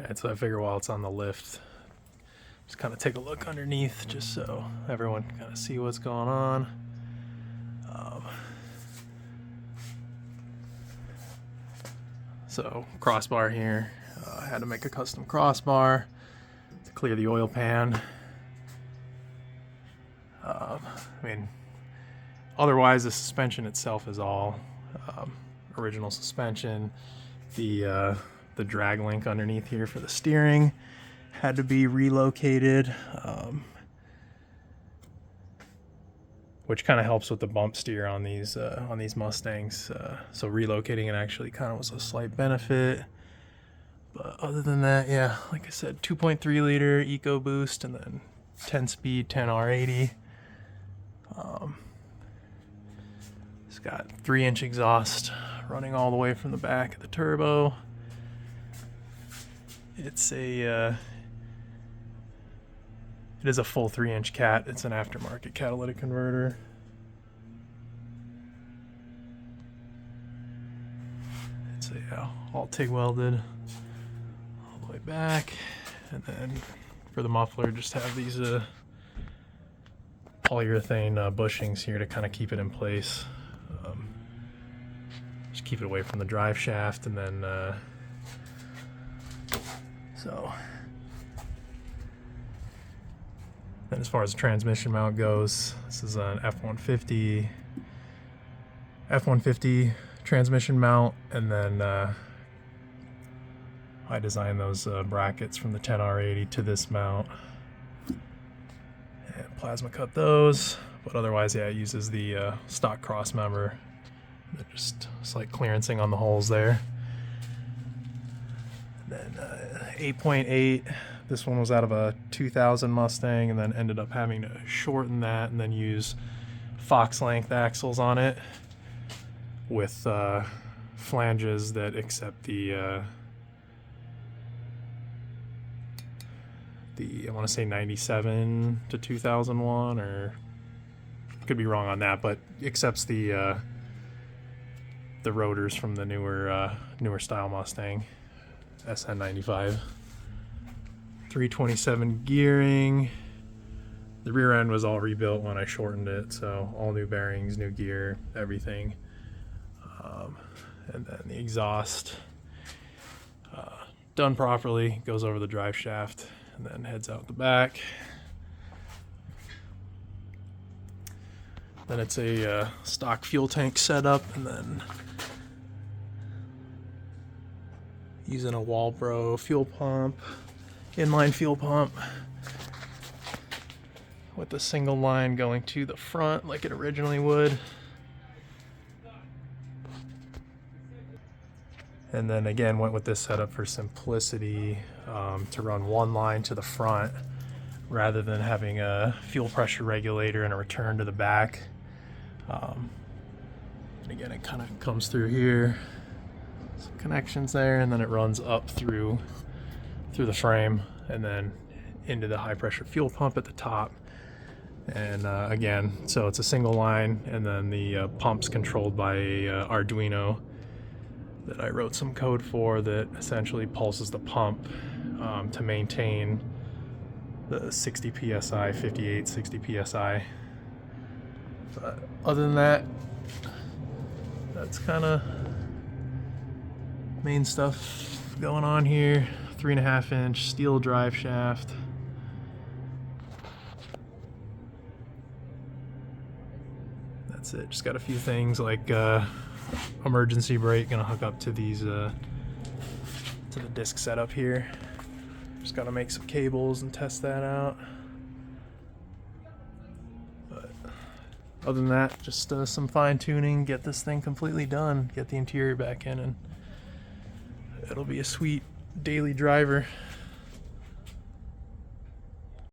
And so I figure while it's on the lift, just kind of take a look underneath just so everyone can kind of see what's going on. So crossbar here, I had to make a custom crossbar to clear the oil pan. I mean, otherwise the suspension itself is all original suspension. The drag link underneath here for the steering had to be relocated, which kind of helps with the bump steer on these Mustangs. So relocating it actually kind of was a slight benefit. But other than that, yeah, like I said, 2.3 liter Ecoboost and then 10-speed 10R80. It's got 3-inch exhaust running all the way from the back of the turbo. It's it is a full 3-inch cat. It's an aftermarket catalytic converter. It's all TIG welded all the way back, and then for the muffler, just have these polyurethane bushings here to kind of keep it in place. Just keep it away from the drive shaft, and then Then as far as the transmission mount goes, this is an F-150 transmission mount, and then I designed those brackets from the 10R80 to this mount and plasma cut those. But otherwise, yeah, it uses the stock cross member. Just slight clearancing on the holes there. And then 8.8. This one was out of a 2000 Mustang, and then ended up having to shorten that and then use Fox length axles on it with flanges that accept the I want to say 97 to 2001, or could be wrong on that, but accepts the rotors from the newer style Mustang SN95. 327 gearing. The rear end was all rebuilt when I shortened it, so all new bearings, new gear, everything. And then the exhaust, done properly, goes over the drive shaft and then heads out the back. Then it's a stock fuel tank setup, and then using a Walbro fuel pump, inline fuel pump with a single line going to the front like it originally would. And then again, went with this setup for simplicity, to run one line to the front rather than having a fuel pressure regulator and a return to the back. And again, it kind of comes through here, some connections there, and then it runs up through the frame and then into the high pressure fuel pump at the top. And again, so it's a single line, and then the pump's controlled by a Arduino that I wrote some code for that essentially pulses the pump to maintain the 60 psi, 58, 60 psi. But other than that, that's kind of main stuff going on here. 3.5-inch steel drive shaft. That's it. Just got a few things like emergency brake, gonna hook up to these to the disc setup here. Just gotta make some cables and test that out. But other than that, just some fine tuning, get this thing completely done, get the interior back in, and it'll be a sweet daily driver.